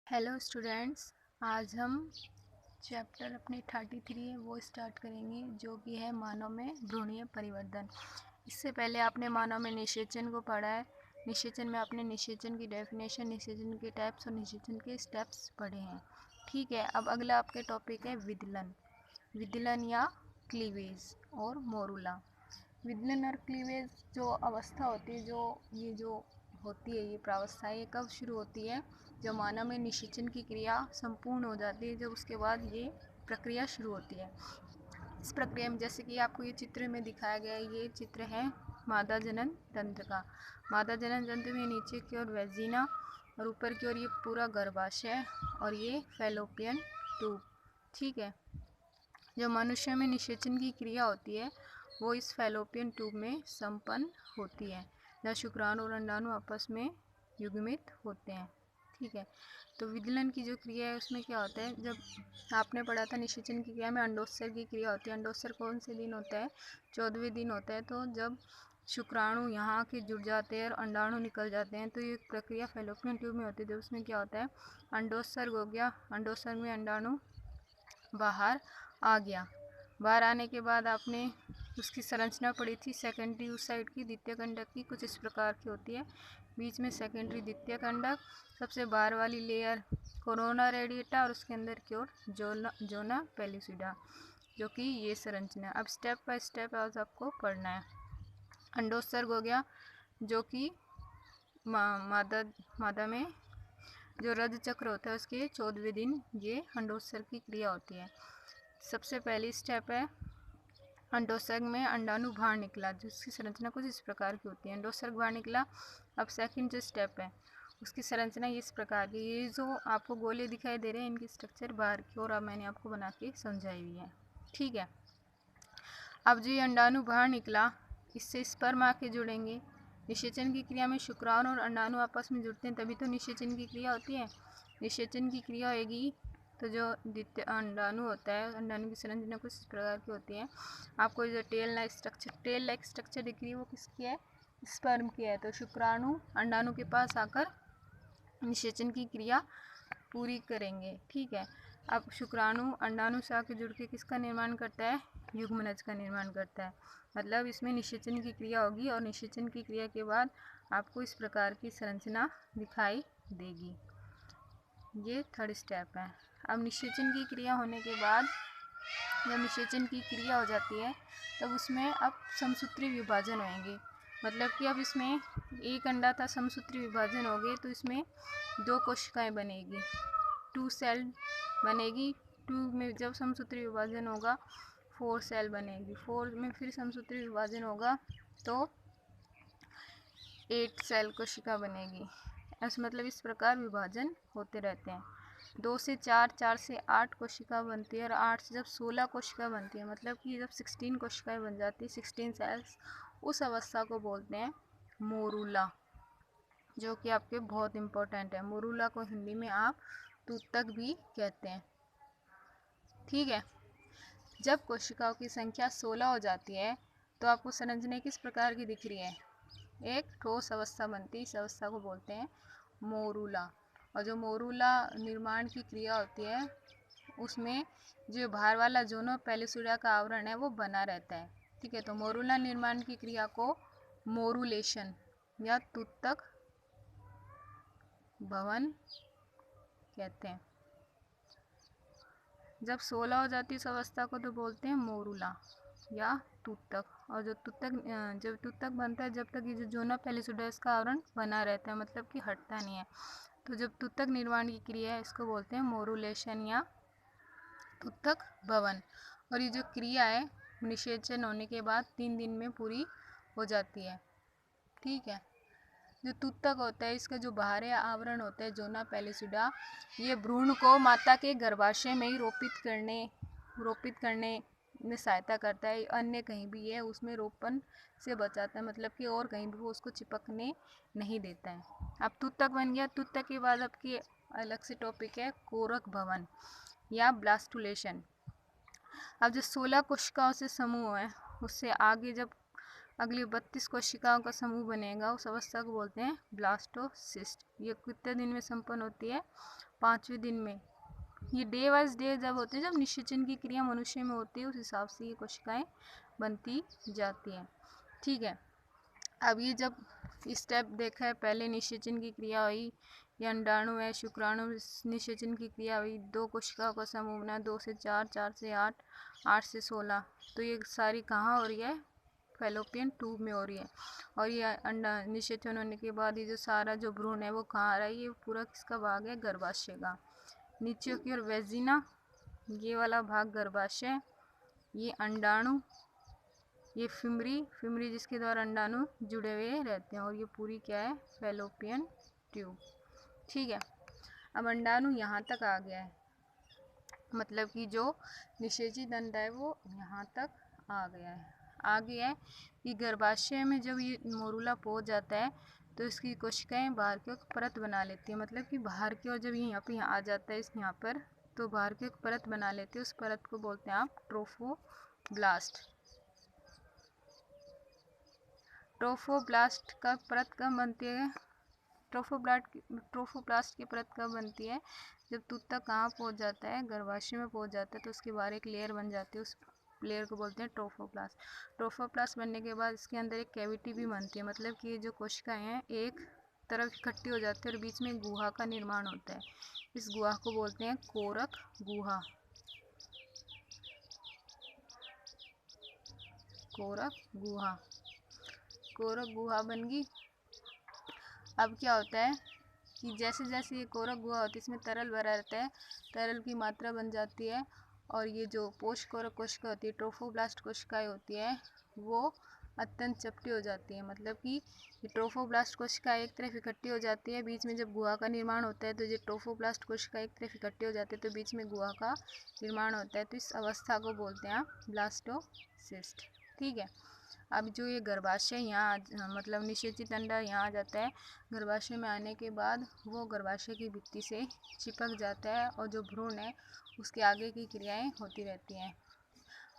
Hello students, आज हम chapter अपने 33 है वो स्टार्ट करेंगे, जो कि है मानव में भ्रूणीय परिवर्तन। इससे पहले आपने मानव में निषेचन को पढ़ा है। निषेचन में आपने निषेचन की डेफिनेशन, निषेचन के टाइप्स और निषेचन के स्टेप्स पढ़े हैं। ठीक है, अब अगला आपके टॉपिक है विदलन। विदलन या क्लीवेज और मोरूला। विदलन और क्लीवेज जो अवस्था होती है, जो होती है, ये प्रावस्था ये कब शुरू होती है? जब मानव में निषेचन की क्रिया संपूर्ण हो जाती है, जब उसके बाद ये प्रक्रिया शुरू होती है। इस प्रक्रिया में जैसे कि आपको ये चित्र में दिखाया गया है, ये चित्र है मादा जनन तंत्र का। मादा जनन तंत्र में नीचे की ओर वेजिना और ऊपर की ओर ये पूरा गर्भाशय और ये फैलोपियन ट्यूब। ठीक है, जो मनुष्य में निषेचन की क्रिया होती है वो इस फैलोपियन ट्यूब में संपन्न होती है, जहाँ शुक्राणु और अंडाणु आपस में युग्मित होते हैं। ठीक है, तो विदलन की जो क्रिया है उसमें क्या होता है? जब आपने पढ़ा था निषेचन की क्रिया में अंडोत्सर्ग की क्रिया होती है। अंडोत्सर्ग कौन से दिन होता है? 14वें दिन होता है। तो जब शुक्राणु यहाँ के जुड़ जाते हैं और अंडाणु निकल जाते हैं, तो ये प्रक्रिया फैलोपियन ट्यूब में होती है। जब उसमें क्या होता है? अंडोत्सर्ग हो गया, अंडोत्सर्ग में अंडाणु बाहर आ गया। बाहर आने के बाद आपने उसकी संरचना पढ़ी थी सेकेंडरी उस साइड की, द्वितीय कंडक की कुछ इस प्रकार की होती है। बीच में सेकेंडरी द्वितीय कंडक, सबसे बाहर वाली लेयर कोरोना रेडिएटा और उसके अंदर की ओर जोना पेलिसिडा, जो कि ये संरचना। अब स्टेप बाय स्टेप आज आपको पढ़ना है। अंडोत्सर्ग हो गया, जो कि मादा में जो रज चक्र होता है उसके 14वें दिन ये अंडोत्सर्ग की क्रिया होती है। सबसे पहली स्टेप है अंडोत्सर्ग में अंडाणु बाहर निकला, जिसकी संरचना कुछ इस प्रकार की होती है। अंडोत्सर्ग बाहर निकला। अब सेकंड जो स्टेप है उसकी संरचना इस प्रकार की, ये जो आपको गोले दिखाई दे रहे हैं इनकी स्ट्रक्चर बाहर की ओर अब मैंने आपको बना के समझाई हुई है। ठीक है, अब जो ये अंडाणु बाहर निकला इससे स्पर्म आके जुड़ेंगे। निषेचन की क्रिया में शुक्राणु और अंडाणु आपस में जुड़ते हैं, तभी तो निषेचन की क्रिया होती है। निषेचन की क्रिया होगी तो जो द्वितीय अंडाणु होता है, अंडाणु की संरचना कुछ इस प्रकार की होती है। आपको जो टेल लाइक स्ट्रक्चर दिख रही है वो किसकी है? स्पर्म की है। तो शुक्राणु अंडाणु के पास आकर निषेचन की क्रिया पूरी करेंगे। ठीक है, अब शुक्राणु अंडाणु से आकर जुड़ के किसका निर्माण करता है? युग्मनज का निर्माण करता है। मतलब इसमें निषेचन की क्रिया होगी और निषेचन की क्रिया के बाद आपको इस प्रकार की संरचना दिखाई देगी। ये थर्ड स्टेप है। अब निषेचन की क्रिया होने के बाद, जब निषेचन की क्रिया हो जाती है तब उसमें अब समसूत्री विभाजन होंगे। मतलब कि अब इसमें एक अंडा था, समसूत्री विभाजन हो गए तो इसमें 2 कोशिकाएं बनेगी, 2 सेल बनेगी। 2 में जब समसूत्री विभाजन होगा 4 सेल बनेगी, 4 में फिर समसूत्री विभाजन होगा तो 8 सेल कोशिका बनेगी। ऐसा मतलब इस प्रकार विभाजन होते रहते हैं। 2 से 4, 4 से 8 कोशिका बनती है और 8 से जब 16 कोशिका बनती है, मतलब कि जब 16 कोशिकाएं बन जाती है, 16 सेल्स, उस अवस्था को बोलते हैं मोरूला, जो कि आपके बहुत इम्पोर्टेंट है। मोरूला को हिंदी में आप तूतक भी कहते हैं। ठीक है, जब कोशिकाओं की संख्या 16 हो जाती है तो आपको संरचना किस प्रकार की दिख रही है? एक ठोस अवस्था बनती है, इस अवस्था को बोलते हैं मोरूला। और जो मोरूला निर्माण की क्रिया होती है उसमें जो बाहर वाला जोनो पेलिसुडा का आवरण है वो बना रहता है। ठीक है, तो मोरूला निर्माण की क्रिया को मोरूलेशन या तूतक भवन कहते हैं। जब 16 हो जाती है इस अवस्था को तो बोलते हैं मोरूला या तूतक। और जब तूतक बनता है, जब तक ये जो जोना पेलिसुडा इसका आवरण बना रहता है, मतलब कि हटता नहीं है। तो जब तूतक निर्माण की क्रिया है इसको बोलते हैं मोरूलेशन या तूतक भवन। और ये जो क्रिया है निषेचन होने के बाद 3 दिन में पूरी हो जाती है। ठीक है, जो तूतक होता है इसका जो बाहरी आवरण होता है जोना पेलिसुडा, ये भ्रूण को माता के गर्भाशय में ही रोपित करने में सहायता करता है। अन्य कहीं भी है उसमें रोपण से बचाता है, मतलब कि और कहीं भी वो उसको चिपकने नहीं देता है। अब तूतक बन गया। तूतक के बाद आपकी अलग से टॉपिक है कोरक भवन या ब्लास्टुलेशन। अब जो 16 कोशिकाओं से समूह है उससे आगे जब अगली 32 कोशिकाओं का समूह बनेगा, उस अवस्था को बोलते हैं ब्लास्टोसिस्ट। ये कितने दिन में संपन्न होती है? 5वें दिन में। ये डे वाइज डे जब होते हैं, जब निषेचन की क्रिया मनुष्य में होती है, उस हिसाब से ये कोशिकाएं बनती जाती हैं। ठीक है, अब ये जब स्टेप देखा है, पहले निषेचन की क्रिया हुई, ये अंडाणु है, शुक्राणु, निषेचन की क्रिया हुई, 2 कोशिकाओं का समूह बना, 2 से 4, 4 से 8, 8 से 16। तो ये सारी कहाँ हो रही है? फैलोपियन ट्यूब में हो रही है। और ये अंडा निषेचन होने के बाद ये जो सारा जो भ्रूण है वो कहाँ आ रहा है? ये पूरा किसका भाग है? गर्भाशय का। नीचे की ओर वेजिना, ये वाला भाग गर्भाशय, ये अंडाणु, ये फिमरी जिसके द्वारा अंडाणु जुड़े हुए रहते हैं, और ये पूरी क्या है? Fallopian tube. ठीक है, अब अंडाणु यहाँ तक आ गया है, मतलब कि जो निषेचित अंडा है वो यहाँ तक आ गया है। आगे है कि गर्भाशय में जब ये मोरूला पहुँच जाता है तो इसकी कोशिकाएं बाहर की ओर परत बना लेती है, मतलब कि बाहर की ओर जब ये यहाँ पे आ जाता है इस यहाँ पर, तो बाहर की ओर परत बना लेती है, उस परत को बोलते हैं आप ट्रोफोब्लास्ट। ट्रोफोब्लास्ट का परत कब बनती है? ट्रोफोब्लास्ट की परत कब बनती है? जब तूता कहाँ पहुँच जाता है? गर्भाशय में पहुँच जाता है, तो उसके बाहर एक लेयर बन जाती है, उस लेयर को बोलते हैं ट्रोफोप्लास्ट। ट्रोफोप्लास्ट बनने के बाद इसके अंदर एक कैविटी भी बनती है, मतलब कि ये जो कोशिकाएं हैं एक तरफ इकट्ठी हो जाती है और बीच में गुहा का निर्माण होता है। इस गुहा को बोलते हैं कोरक गुहा। कोरक गुहा, कोरक गुहा बन गई। अब क्या होता है कि जैसे जैसे ये कोरक गुहा होती है, इसमें तरल भरा रहता है, तरल की मात्रा बन जाती है, और ये जो पोष कोरक कोशिका होती है, ट्रोफोब्लास्ट कोशिकाएं होती है, वो अत्यंत चपटी हो जाती है। मतलब कि ये ट्रोफोब्लास्ट कोशिका एक तरफ इकट्ठी हो जाती है, बीच में जब गुहा का निर्माण होता है तो ये ट्रोफोब्लास्ट कोशिका एक तरफ इकट्ठी हो जाती है, तो बीच में गुहा का निर्माण होता है, तो इस अवस्था को बोलते हैं आप ब्लास्टोसिस्ट। ठीक है, अब जो ये गर्भाशय यहाँ मतलब निषेचित अंडा यहाँ आ जाता है, गर्भाशय में आने के बाद वो गर्भाशय की भित्ति से चिपक जाता है, और जो भ्रूण है उसके आगे की क्रियाएं होती रहती हैं।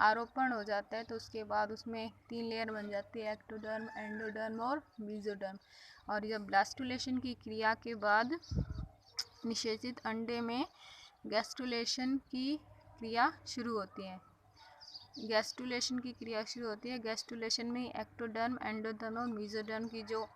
आरोपण हो जाता है तो उसके बाद उसमें 3 लेयर बन जाती है, एक्टोडर्म, एंडोडर्म और मेसोडर्म। और जब ब्लास्टुलेशन की क्रिया के बाद निषेचित अंडे में गैस्टुलेशन की क्रिया शुरू होती है। गैस्टुलेशन की क्रिया शुरू होती है। गैस्टुलेशन में एक्टोडर्म, एंडोडर्म और मेसोडर्म की जो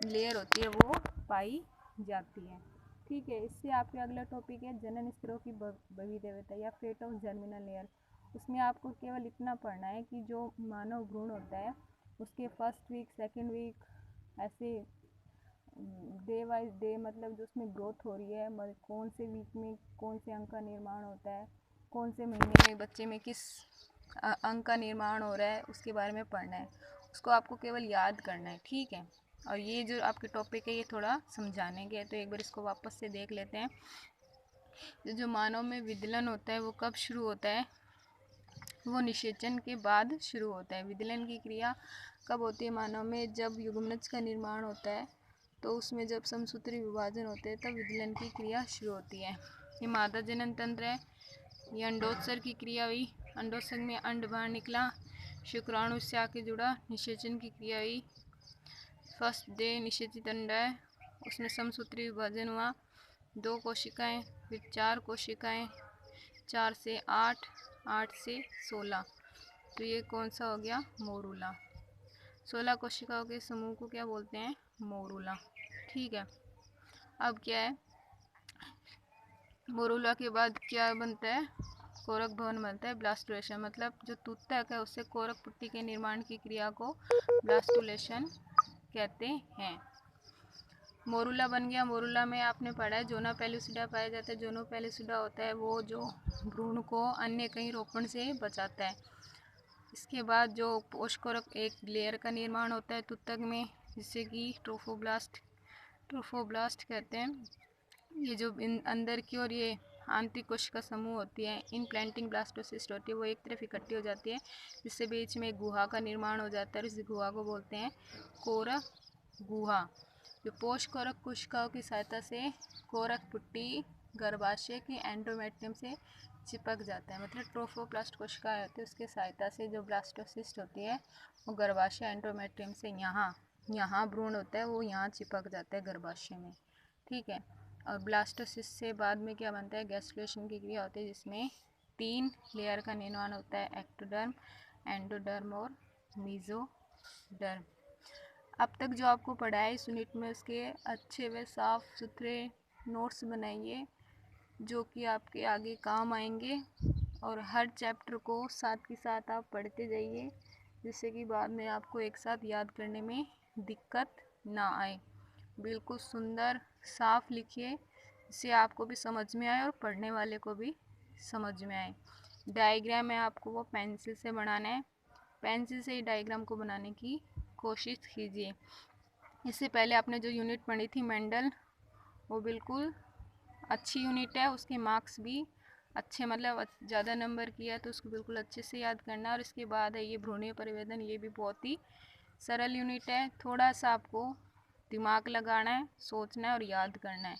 लेयर होती है वो पाई जाती है। ठीक है, इससे आपके अगला टॉपिक है जनन स्तरों की भविदेवता या फेट ऑफ जर्मिनल लेयर। उसमें आपको केवल इतना पढ़ना है कि जो मानव भ्रूण होता है उसके फर्स्ट वीक, सेकेंड वीक, ऐसे डे वाइज डे, मतलब जो उसमें ग्रोथ हो रही है, कौन से वीक में कौन से अंग का निर्माण होता है, कौन से महीने में बच्चे में किस अंग का निर्माण हो रहा है, उसके बारे में पढ़ना है। उसको आपको केवल याद करना है। ठीक है, और ये जो आपके टॉपिक है ये थोड़ा समझाने के, तो एक बार इसको वापस से देख लेते हैं। जो मानव में विदलन होता है वो कब शुरू होता है? वो निषेचन के बाद शुरू होता है। विदलन की क्रिया कब होती है मानव में? जब युग्मनज का निर्माण होता है, तो उसमें जब समसूत्री विभाजन होते हैं तब विदलन की क्रिया शुरू होती है। ये मादा जनन तंत्र है। ये अंडोत्सर्ग की क्रिया हुई, अंडोत्सर्ग में अंड बाहर निकला, शुक्राणु से आके जुड़ा, निषेचन की क्रिया हुई। फर्स्ट डे निषेचित अंडा है, उसमें समसूत्री विभाजन हुआ, 2 कोशिकाएं, फिर 4 कोशिकाएं, 4 से 8, 8 से 16। तो ये कौन सा हो गया? मोरूला। 16 कोशिकाओं के समूह को क्या बोलते हैं? मोरूला। ठीक है, अब क्या है, मोरूला के बाद क्या बनता है? कोरक भवन बनता है, ब्लास्टुलेशन। मतलब जो तूतक है उससे कोरक पुट्टी के निर्माण की क्रिया को ब्लास्टुलेशन कहते हैं। मोरूला बन गया। मोरूला में आपने पढ़ा है जोना पेलुसिडा पाया जाता है। जोनो पेलुसिडा होता है वो जो भ्रूण को अन्य कहीं रोपण से बचाता है। इसके बाद जो पोषकोरक एक लेयर का निर्माण होता है तूतक में, जिससे कि ट्रोफोब्लास्ट कहते हैं। ये जो अंदर की ओर ये आंतरिक कोशिका समूह होती है, इन प्लांटिंग ब्लास्टोसिस्ट होती है, वो एक तरफ इकट्ठी हो जाती है, जिससे बीच में गुहा का निर्माण हो जाता है। इस गुहा को बोलते हैं कोरक गुहा। जो पोषकोरक कोशिकाओं की सहायता से कोरक पुट्टी गर्भाशय के एंडोमेट्रियम से चिपक जाता है, मतलब ट्रोफोप्लास्ट कोशिकाएं होती है उसके सहायता से जो ब्लास्टोसिस्ट होती है वो गर्भाशय एंडोमेट्रियम से यहाँ भ्रूण होता है वो यहाँ चिपक जाता है गर्भाशय में, ठीक है। और ब्लास्टोसिस्ट से बाद में क्या बनता है, गैस्ट्रुलेशन की क्रिया होती है जिसमें 3 लेयर का निर्माण होता है, एक्टोडर्म, एंडोडर्म और मेसोडर्म। अब तक जो आपको पढ़ा है इस यूनिट में उसके अच्छे व साफ सुथरे नोट्स बनाइए जो कि आपके आगे काम आएंगे, और हर चैप्टर को साथ के साथ आप पढ़ते जाइए जिससे कि बाद में आपको एक साथ याद करने में दिक्कत ना आए। बिल्कुल सुंदर साफ लिखिए जिससे आपको भी समझ में आए और पढ़ने वाले को भी समझ में आए। डायग्राम है आपको वो पेंसिल से बनाना है, पेंसिल से ही डायग्राम को बनाने की कोशिश कीजिए। इससे पहले आपने जो यूनिट पढ़ी थी मेंडल, वो बिल्कुल अच्छी यूनिट है, उसके मार्क्स भी अच्छे, मतलब ज़्यादा नंबर किया है तो उसको बिल्कुल अच्छे से याद करना है। और इसके बाद है ये भ्रूणीय परिवर्धन, ये भी बहुत ही सरल यूनिट है, थोड़ा सा आपको दिमाग लगाना है, सोचना है और याद करना है।